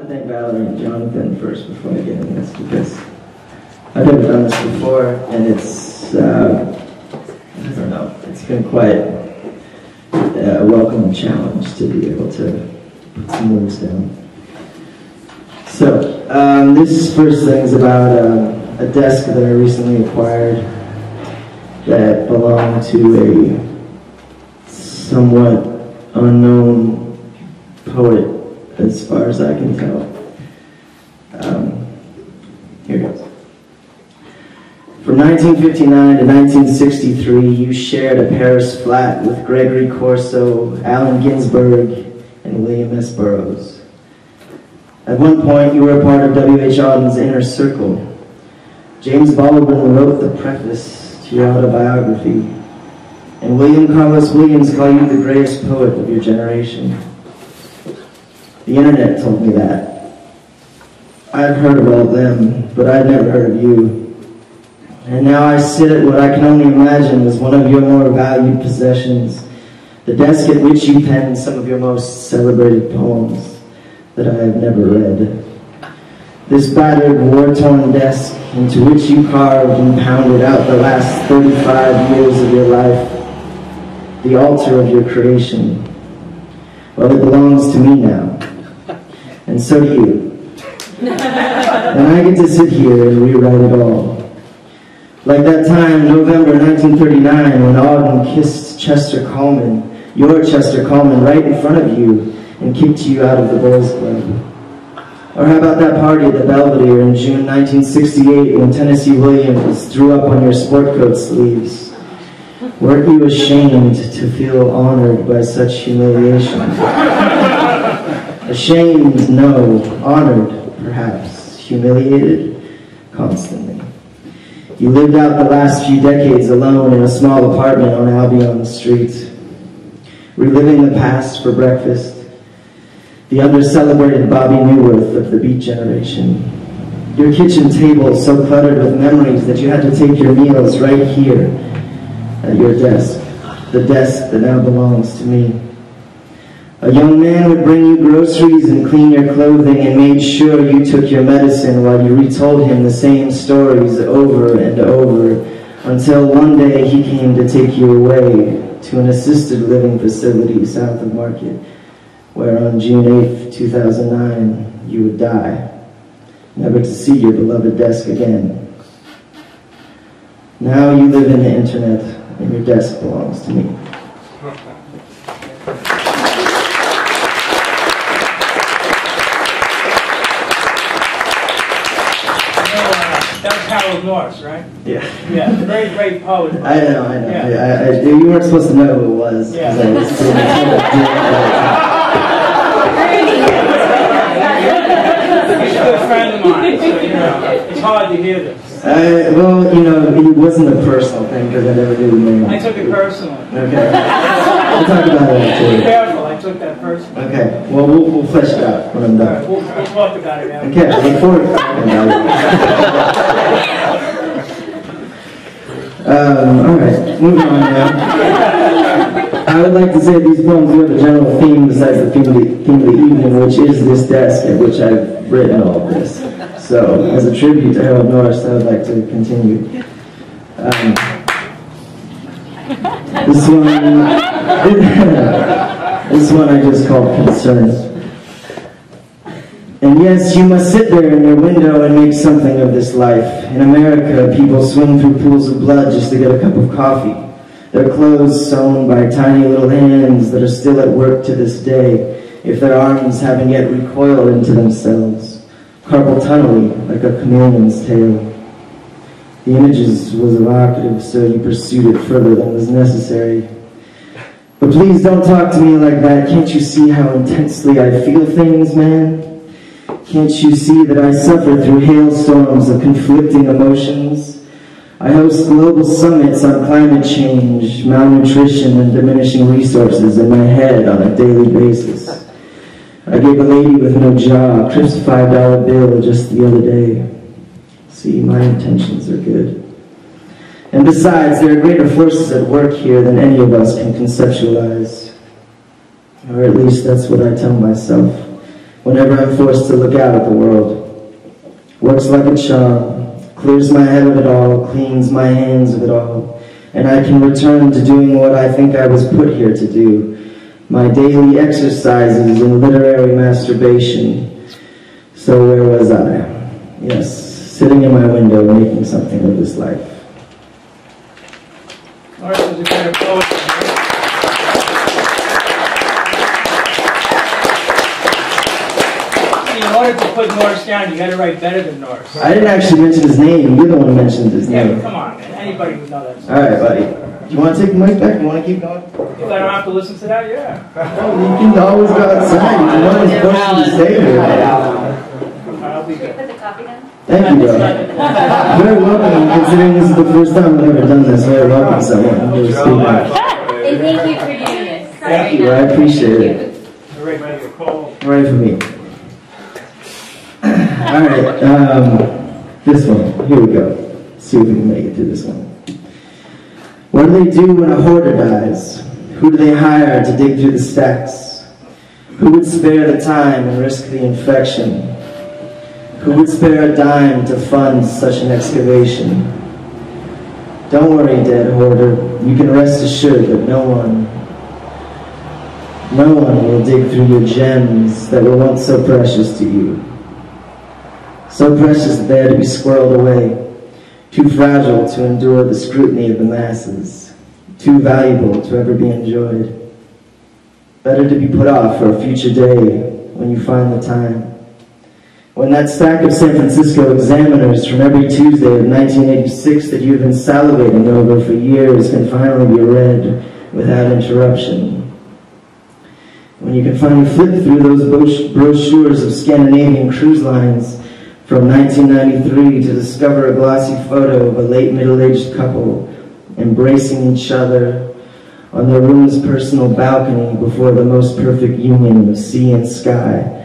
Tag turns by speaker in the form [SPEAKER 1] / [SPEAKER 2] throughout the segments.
[SPEAKER 1] to thank Valerie and Jonathan first before I get into this, because I've never done this before, and it's, I don't know, it's been quite a welcome challenge to be able to put some words down. So, this first thing is about a desk that I recently acquired that belonged to a somewhat unknown poet, as far as I can tell. Here it goes. From 1959 to 1963, you shared a Paris flat with Gregory Corso, Allen Ginsberg, and William S. Burroughs. At one point, you were a part of W.H. Auden's inner circle. James Baldwin wrote the preface to your autobiography, and William Carlos Williams called you the greatest poet of your generation. The internet told me that. I've heard of all of them, but I'd never heard of you. And now I sit at what I can only imagine was one of your more valued possessions, the desk at which you penned some of your most celebrated poems that I have never read. This battered, war-torn desk into which you carved and pounded out the last 35 years of your life, the altar of your creation. Well, it belongs to me now, and so do you. And I get to sit here and rewrite it all. Like that time, November 1939, when Auden kissed Chester Coleman, your Chester Coleman, right in front of you, and kicked you out of the Volz Club. Or how about that party at the Belvedere in June 1968, when Tennessee Williams threw up on your sport coat sleeves? Weren't you ashamed to feel honored by such humiliation? Ashamed, no. Honored, perhaps. Humiliated, constantly. You lived out the last few decades alone in a small apartment on Albion Street, reliving the past for breakfast, the under-celebrated Bobby Newworth of the Beat Generation. Your kitchen table so cluttered with memories that you had to take your meals right here at your desk, the desk that now belongs to me. A young man would bring you groceries and clean your clothing and made sure you took your medicine while you retold him the same stories over and over, until one day he came to take you away to an assisted living facility south of Market, where on June 8th, 2009, you would die, never to see your beloved desk again. Now you live in the internet, and your desk belongs to me.
[SPEAKER 2] Norse, right?
[SPEAKER 1] Yeah.
[SPEAKER 2] Yeah, very great poet.
[SPEAKER 1] I know.
[SPEAKER 2] Yeah.
[SPEAKER 1] You weren't supposed to know who it was.
[SPEAKER 2] Yeah. He's a good friend of mine, so you know, it's hard to hear this.
[SPEAKER 1] Well, you know, it wasn't a personal thing because I never knew the name.
[SPEAKER 2] I took it personally.
[SPEAKER 1] Okay. We'll talk about it after.
[SPEAKER 2] Be careful, I took that personally.
[SPEAKER 1] Okay. Well, we'll flesh it out when I'm done.
[SPEAKER 2] All right, we'll talk about it after.
[SPEAKER 1] Okay, I look forward to talking about it. Alright, moving on now. I would like to say these poems do have a general theme besides the theme of the evening, which is this desk at which I've written all of this. So, as a tribute to Harold Norris, I would like to continue. This one I just called Concerns. And yes, you must sit there in your window and make something of this life. In America, people swim through pools of blood just to get a cup of coffee. Their clothes sewn by tiny little hands that are still at work to this day, if their arms haven't yet recoiled into themselves. Carpal tunnel like a chameleon's tail. The images was evocative, so you pursued it further than was necessary. But please don't talk to me like that. Can't you see how intensely I feel things, man? Can't you see that I suffer through hailstorms of conflicting emotions? I host global summits on climate change, malnutrition, and diminishing resources in my head on a daily basis. I gave a lady with no job Tripp's $5 bill just the other day. See, my intentions are good. And besides, there are greater forces at work here than any of us can conceptualize. Or at least that's what I tell myself. whenever I'm forced to look out at the world. Works like a charm, clears my head of it all, cleans my hands of it all, and I can return to doing what I think I was put here to do, my daily exercises and literary masturbation. So where was I? Yes, sitting in my window making something of this life.
[SPEAKER 2] All right, there's a kind of poetry. In order to put Norris down, you got to write better than Norris.
[SPEAKER 1] I didn't actually mention his name. You're the one who mentioned his
[SPEAKER 2] Yeah,
[SPEAKER 1] name.
[SPEAKER 2] but come on, man. Anybody would know that.
[SPEAKER 1] All right, buddy. Do you want to take the mic back? You want to keep going?
[SPEAKER 2] If I don't have to listen to that, yeah.
[SPEAKER 1] Oh, you can always go outside. No one's forcing you to stay here.
[SPEAKER 2] I'll be good.
[SPEAKER 3] Put the coffee down.
[SPEAKER 1] Thank you, bro. Very welcome. Considering this is the first time I've ever done this, very welcome someone who will speak up.
[SPEAKER 3] And thank you for doing this.
[SPEAKER 1] Thank you. I appreciate it.
[SPEAKER 2] Ready for your call.
[SPEAKER 1] Ready for me. All right. This one. Here we go. See if we can make it through this one. What do they do when a hoarder dies? Who do they hire to dig through the stacks? Who would spare the time and risk the infection? Who would spare a dime to fund such an excavation? Don't worry, dead hoarder. You can rest assured that no one will dig through your gems that were once so precious to you. So precious that they had to be squirreled away. Too fragile to endure the scrutiny of the masses. Too valuable to ever be enjoyed. Better to be put off for a future day when you find the time. When that stack of San Francisco examiners from every Tuesday of 1986 that you've been salivating over for years can finally be read without interruption. When you can finally flip through those brochures of Scandinavian cruise lines from 1993 to discover a glossy photo of a late middle-aged couple embracing each other on their room's personal balcony before the most perfect union of sea and sky,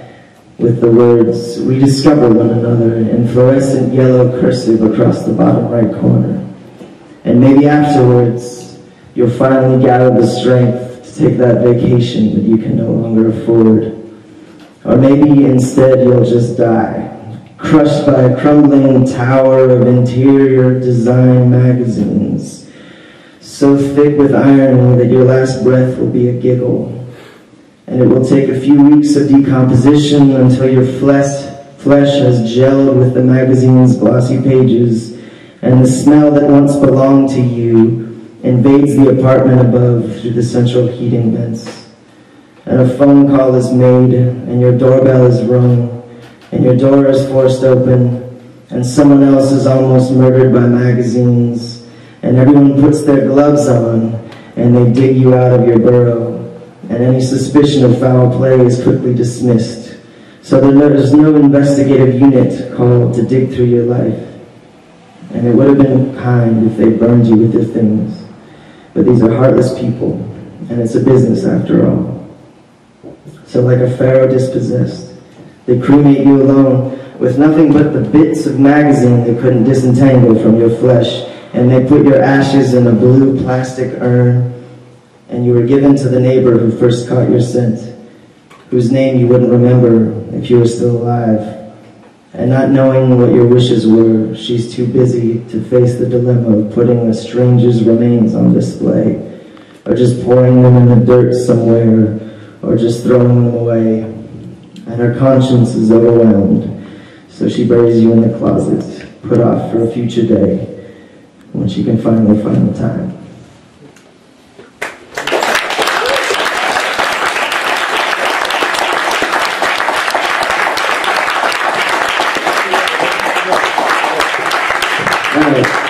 [SPEAKER 1] with the words, "Rediscover one another," in fluorescent yellow cursive across the bottom right corner. And maybe afterwards, you'll finally gather the strength to take that vacation that you can no longer afford. Or maybe instead you'll just die, crushed by a crumbling tower of interior design magazines, so thick with irony that your last breath will be a giggle. And it will take a few weeks of decomposition until your flesh has gelled with the magazine's glossy pages, and the smell that once belonged to you invades the apartment above through the central heating vents. And a phone call is made, and your doorbell is rung, and your door is forced open, and someone else is almost murdered by magazines, and everyone puts their gloves on, and they dig you out of your burrow. And any suspicion of foul play is quickly dismissed. So there's no investigative unit called to dig through your life. And it would have been kind if they burned you with your things. But these are heartless people, and it's a business after all. So like a pharaoh dispossessed, they cremate you alone with nothing but the bits of magazine they couldn't disentangle from your flesh, and they put your ashes in a blue plastic urn, and you were given to the neighbor who first caught your scent, whose name you wouldn't remember if you were still alive. And not knowing what your wishes were, she's too busy to face the dilemma of putting a stranger's remains on display, or just pouring them in the dirt somewhere, or just throwing them away. And her conscience is overwhelmed, so she buries you in the closet, put off for a future day, when she can finally find the time.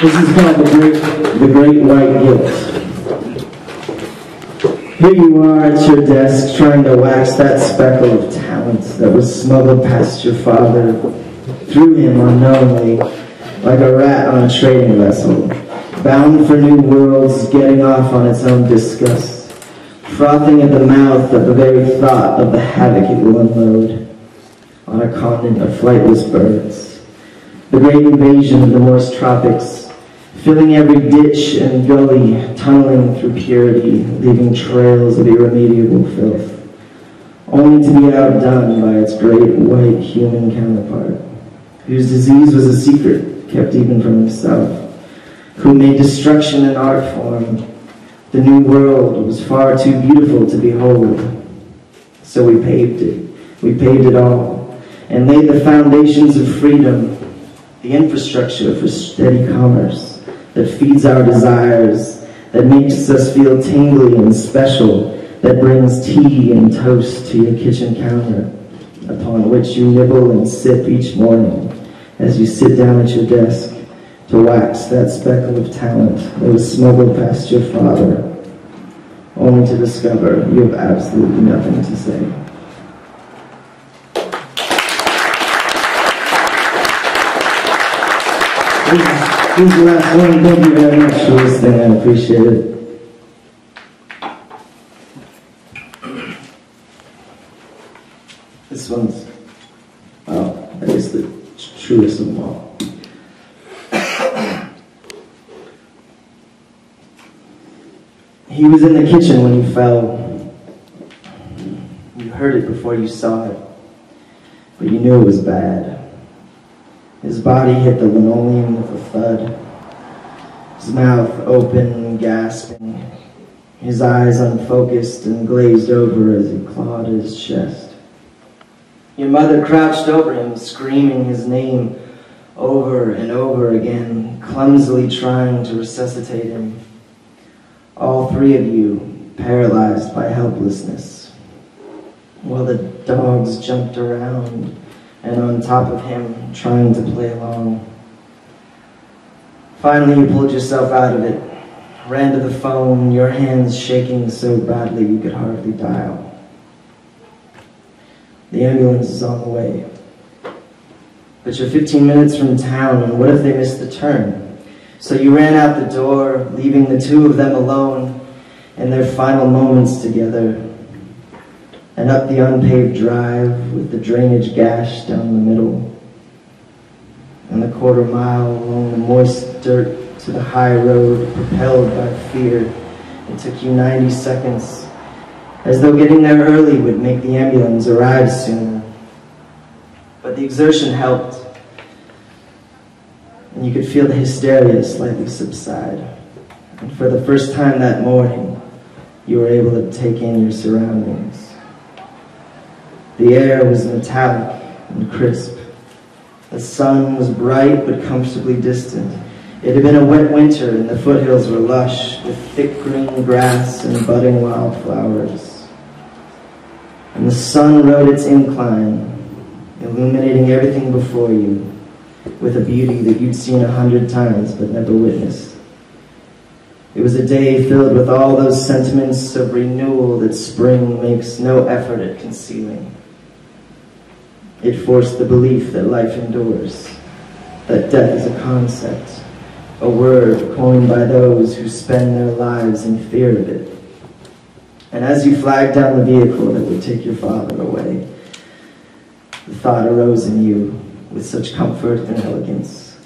[SPEAKER 1] This is called the Great White Guilt. Here you are at your desk trying to wax that speckle of talent that was smuggled past your father, through him unknowingly, like a rat on a trading vessel, bound for new worlds, getting off on its own disgust, frothing at the mouth at the very thought of the havoc it will unload on a continent of flightless birds. The great invasion of the Morse tropics, filling every ditch and gully, tunneling through purity, leaving trails of irremediable filth. only to be outdone by its great white human counterpart, whose disease was a secret kept even from himself, who made destruction an art form. The new world was far too beautiful to behold, so we paved it all, and laid the foundations of freedom, the infrastructure for steady commerce that feeds our desires, that makes us feel tingly and special, that brings tea and toast to your kitchen counter, upon which you nibble and sip each morning as you sit down at your desk to wax that speckle of talent that was smuggled past your father, only to discover you have absolutely nothing to say. This is the last one. Thank you very much for listening. I appreciate it. This one's, well, I guess the truest of them all. He was in the kitchen when you fell. You heard it before you saw it, but you knew it was bad. His body hit the linoleum with a thud, his mouth open and gasping, his eyes unfocused and glazed over as he clawed at his chest. Your mother crouched over him, screaming his name over and over again, clumsily trying to resuscitate him. All three of you paralyzed by helplessness, while the dogs jumped around and on top of him, trying to play along. Finally, you pulled yourself out of it, ran to the phone, your hands shaking so badly you could hardly dial. The ambulance is on the way. But you're 15 minutes from town, and what if they miss the turn? So you ran out the door, leaving the two of them alone in their final moments together, and up the unpaved drive with the drainage gash down the middle, and the quarter mile along the moist dirt to the high road, propelled by fear. It took you 90 seconds, as though getting there early would make the ambulance arrive sooner. But the exertion helped, and you could feel the hysteria slightly subside. And for the first time that morning, you were able to take in your surroundings. The air was metallic and crisp. The sun was bright but comfortably distant. It had been a wet winter and the foothills were lush with thick green grass and budding wildflowers. And the sun rode its incline, illuminating everything before you with a beauty that you'd seen 100 times but never witnessed. It was a day filled with all those sentiments of renewal that spring makes no effort at concealing. It forced the belief that life endures, that death is a concept, a word coined by those who spend their lives in fear of it. And as you flagged down the vehicle that would take your father away, the thought arose in you with such comfort and elegance.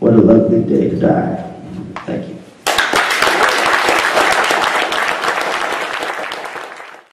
[SPEAKER 1] What a lovely day to die. Thank you.